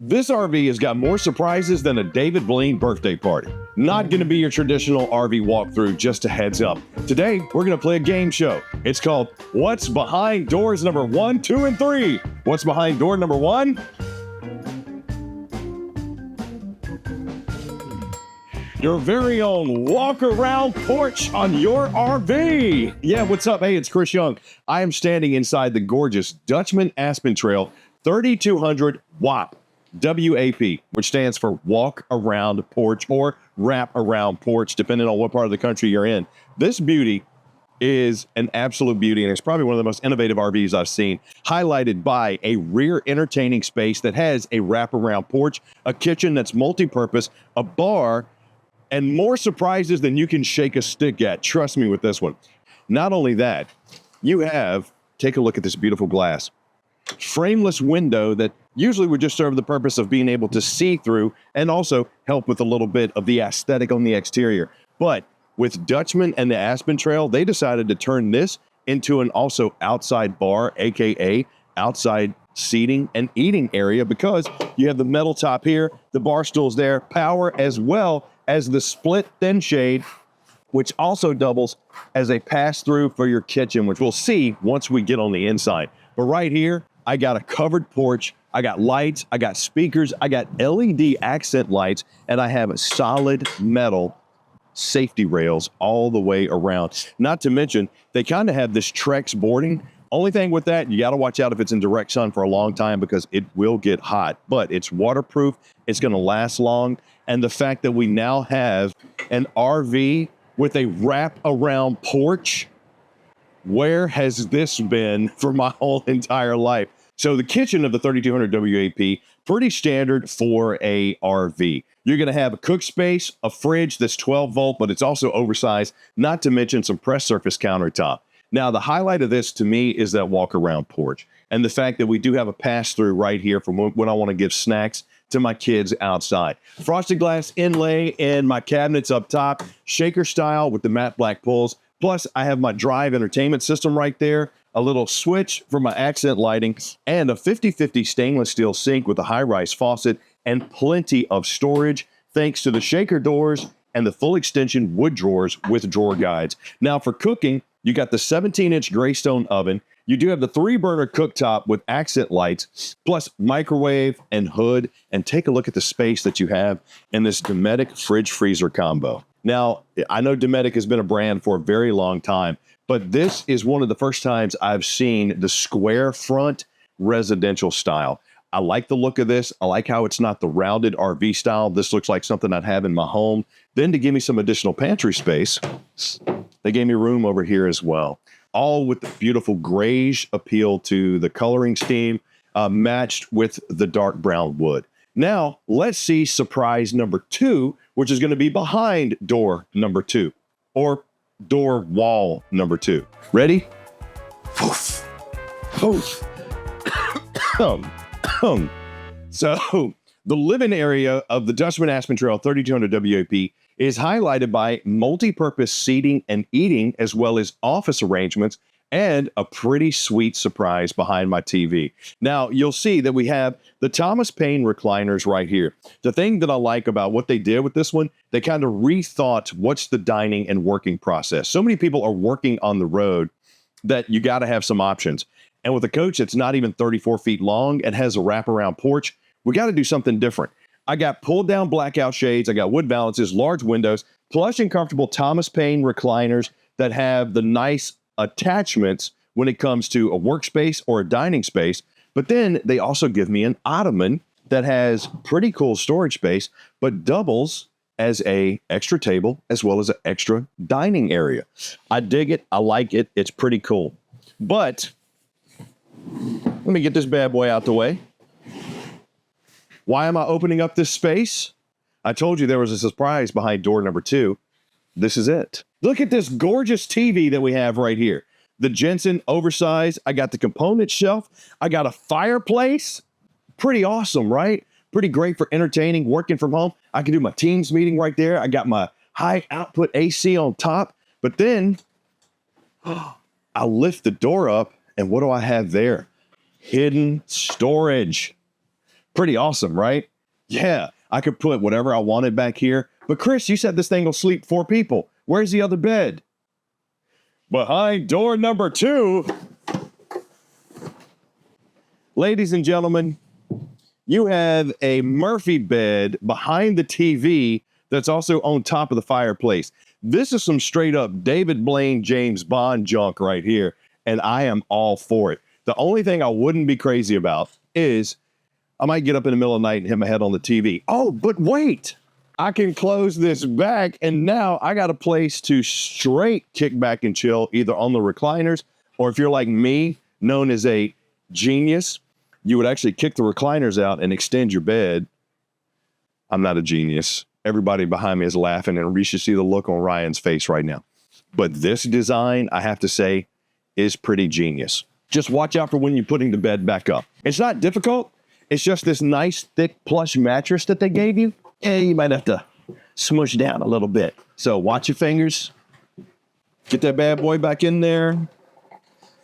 This RV has got more surprises than a David Blaine birthday party. Not going to be your traditional RV walkthrough, just a heads up. Today, we're going to play a game show. It's called What's Behind Doors number 1, 2, and 3. What's behind door number 1? Your very own walk-around porch on your RV. Yeah, what's up? Hey, it's Chris Young. I am standing inside the gorgeous Dutchmen Aspen Trail 3200 WAP. WAP, which stands for Walk Around Porch or Wrap Around Porch, depending on what part of the country you're in. This beauty is an absolute beauty, and it's probably one of the most innovative RVs I've seen, highlighted by a rear entertaining space that has a wraparound porch, a kitchen that's multi-purpose, a bar, and more surprises than you can shake a stick at. Trust me with this one. Not only that, you have, take a look at this beautiful glass, frameless window that usually would just serve the purpose of being able to see through and also help with a little bit of the aesthetic on the exterior. But with Dutchmen and the Aspen Trail, they decided to turn this into an also outside bar, aka outside seating and eating area, because you have the metal top here, the bar stools there, power, as well as the split thin shade, which also doubles as a pass-through for your kitchen, which we'll see once we get on the inside. But right here, I got a covered porch, I got lights, I got speakers, I got LED accent lights, and I have a solid metal safety rails all the way around. Not to mention, they kind of have this Trex boarding. Only thing with that, you got to watch out if it's in direct sun for a long time because it will get hot, but it's waterproof, it's going to last long, and the fact that we now have an RV with a wrap-around porch, where has this been for my whole entire life? So the kitchen of the 3200 WAP, pretty standard for a RV. You're going to have a cook space, a fridge that's 12 volt, but it's also oversized, not to mention some press surface countertop. Now, the highlight of this to me is that walk around porch and the fact that we do have a pass through right here from when I want to give snacks to my kids outside. Frosted glass inlay in my cabinets up top, shaker style with the matte black pulls. Plus, I have my drive entertainment system right there, a little switch for my accent lighting, and a 50/50 stainless steel sink with a high-rise faucet and plenty of storage thanks to the shaker doors and the full extension wood drawers with drawer guides. Now, for cooking, you got the 17-inch Greystone oven. You do have the 3-burner cooktop with accent lights, plus microwave and hood. And take a look at the space that you have in this Dometic fridge freezer combo. Now, I know Dometic has been a brand for a very long time, but this is one of the first times I've seen the square front residential style. I like the look of this. I like how it's not the rounded RV style. This looks like something I'd have in my home. Then to give me some additional pantry space, they gave me room over here as well. All with the beautiful grayish appeal to the coloring scheme, matched with the dark brown wood. Now, let's see surprise number 2, which is going to be behind door number 2, or door wall number 2. Ready? Poof. Poof. So, the living area of the Dutchmen Aspen Trail 3200 WAP is highlighted by multi-purpose seating and eating, as well as office arrangements, and a pretty sweet surprise behind my TV. Now, you'll see that we have the Thomas Paine recliners right here. The thing that I like about what they did with this one, they kind of rethought what's the dining and working process. So many people are working on the road that you got to have some options. And with a coach that's not even 34 feet long and has a wraparound porch, we got to do something different. I got pulled down blackout shades, I got wood balances, large windows, plush and comfortable Thomas Paine recliners that have the nice attachments when it comes to a workspace or a dining space. But then they also give me an ottoman that has pretty cool storage space, but doubles as a extra table as well as an extra dining area. I dig it. I like it. It's pretty cool. But let me get this bad boy out the way. Why am I opening up this space? I told you there was a surprise behind door number 2. This is it. Look at this gorgeous TV that we have right here. The Jensen oversized. I got the component shelf. I got a fireplace. Pretty awesome, right? Pretty great for entertaining, working from home. I can do my Teams meeting right there. I got my high output AC on top. But then I lift the door up, and what do I have there? Hidden storage. Pretty awesome, right? Yeah, I could put whatever I wanted back here. But Chris, you said this thing will sleep 4 people. Where's the other bed? Behind door number 2. Ladies and gentlemen, you have a Murphy bed behind the TV that's also on top of the fireplace. This is some straight up David Blaine, James Bond junk right here, and I am all for it. The only thing I wouldn't be crazy about is I might get up in the middle of the night and hit my head on the TV. Oh, but wait, I can close this back, and now I got a place to straight kick back and chill, either on the recliners, or if you're like me, known as a genius, you would actually kick the recliners out and extend your bed. I'm not a genius. Everybody behind me is laughing, and you should see the look on Ryan's face right now. But this design, I have to say, is pretty genius. Just watch out for when you're putting the bed back up. It's not difficult. It's just this nice, thick, plush mattress that they gave you. Yeah, you might have to smush down a little bit. So watch your fingers. Get that bad boy back in there.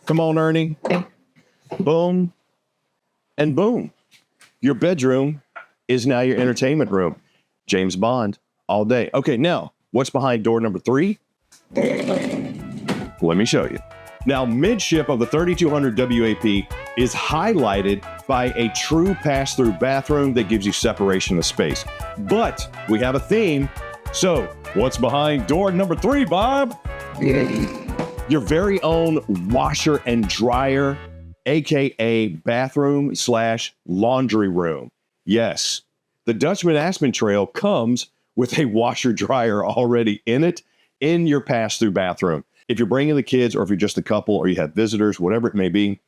Come on, Ernie. Boom. And boom. Your bedroom is now your entertainment room. James Bond all day. Okay, now, what's behind door number 3? Let me show you. Now, midship of the 3200 WAP is highlighted by a true pass-through bathroom that gives you separation of space. But we have a theme. So, what's behind door number 3, Bob? Your very own washer and dryer, aka bathroom / laundry room. Yes, the Dutchmen Aspen Trail comes with a washer dryer already in it in your pass-through bathroom. If you're bringing the kids, or if you're just a couple, or you have visitors, whatever it may be,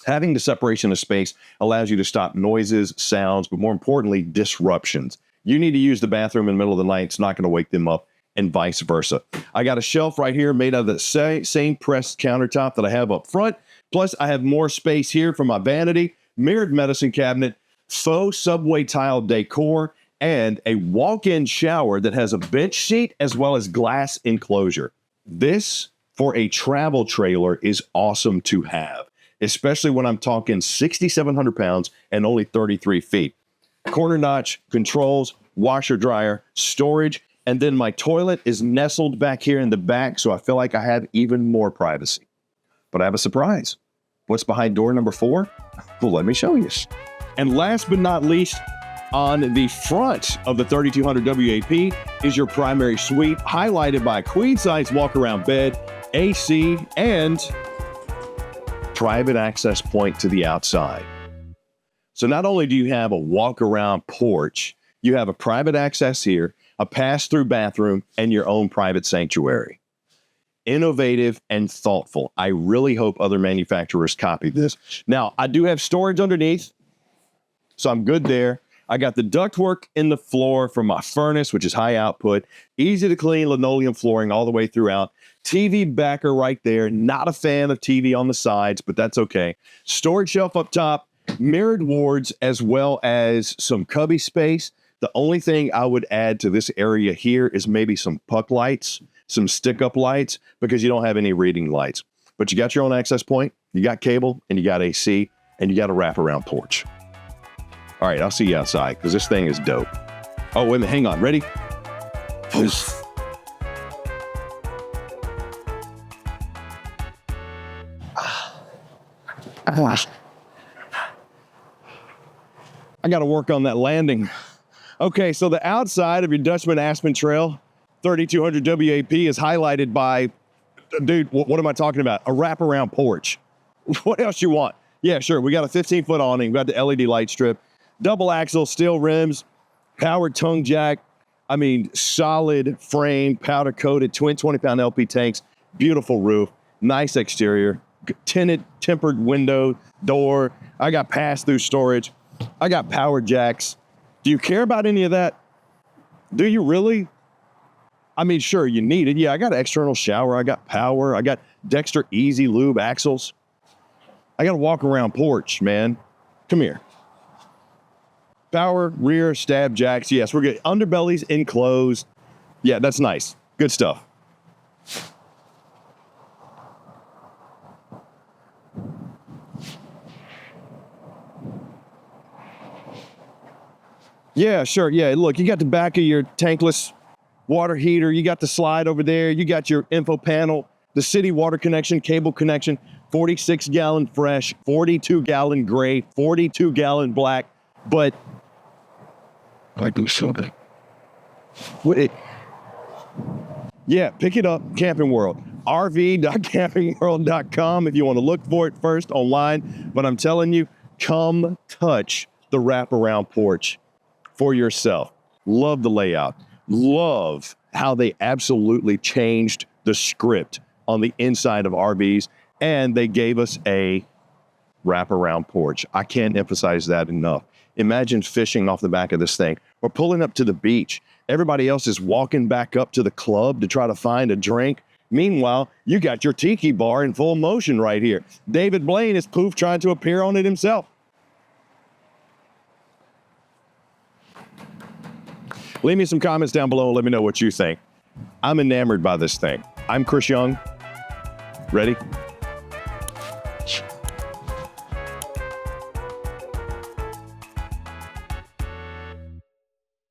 having the separation of space allows you to stop noises, sounds, but more importantly, disruptions. You need to use the bathroom in the middle of the night. It's not going to wake them up, and vice versa. I got a shelf right here made out of the same pressed countertop that I have up front. Plus, I have more space here for my vanity, mirrored medicine cabinet, faux subway tile decor, and a walk-in shower that has a bench seat as well as glass enclosure. This, for a travel trailer, is awesome to have, especially when I'm talking 6,700 pounds and only 33 feet. Corner notch, controls, washer, dryer, storage, and then my toilet is nestled back here in the back, so I feel like I have even more privacy. But I have a surprise. What's behind door number 4? Well, let me show you. And last but not least, on the front of the 3200 WAP is your primary suite, highlighted by a queen-size walk-around bed, AC, and private access point to the outside. So not only do you have a walk-around porch, you have a private access here, a pass-through bathroom, and your own private sanctuary. Innovative and thoughtful. I really hope other manufacturers copy this. Now, I do have storage underneath, so I'm good there. I got the ductwork in the floor for my furnace, which is high output, easy to clean linoleum flooring all the way throughout. TV backer right there. Not a fan of TV on the sides, but that's okay. Storage shelf up top, mirrored wards, as well as some cubby space. The only thing I would add to this area here is maybe some puck lights, some stick-up lights, because you don't have any reading lights. But you got your own access point, you got cable, and you got AC, and you got a wraparound porch. All right, I'll see you outside, because this thing is dope. Oh, wait a minute, hang on, ready? Poof. I got to work on that landing. Okay, so the outside of your Dutchmen Aspen Trail 3200 WAP is highlighted by, dude, what am I talking about? A wraparound porch. What else you want? Yeah, sure. We got a 15-foot awning. We got the LED light strip, double axle, steel rims, powered tongue jack. I mean, solid frame, powder coated, twin 20-pound LP tanks, beautiful roof, nice exterior, tinted, tempered window, door. I got pass-through storage. I got power jacks. Do you care about any of that? Do you really? I mean, sure, you need it. Yeah, I got an external shower. I got power. I got Dexter Easy Lube axles. I got a walk-around porch, man. Come here. Power, rear, stab jacks. Yes, we're good. Underbellies enclosed. Yeah, that's nice. Good stuff. Yeah, sure. Yeah, look, you got the back of your tankless water heater. You got the slide over there. You got your info panel, the city water connection, cable connection, 46-gallon fresh, 42-gallon gray, 42-gallon black. But I do something. Yeah, pick it up, Camping World. rv.campingworld.com if you want to look for it first online. But I'm telling you, come touch the wraparound porch for yourself. Love the layout. Love how they absolutely changed the script on the inside of RVs, and they gave us a wraparound porch. I can't emphasize that enough. Imagine fishing off the back of this thing or pulling up to the beach. Everybody else is walking back up to the club to try to find a drink. Meanwhile, you got your tiki bar in full motion right here. David Blaine is poof trying to appear on it himself. Leave me some comments down below and let me know what you think. I'm enamored by this thing. I'm Chris Young. Ready?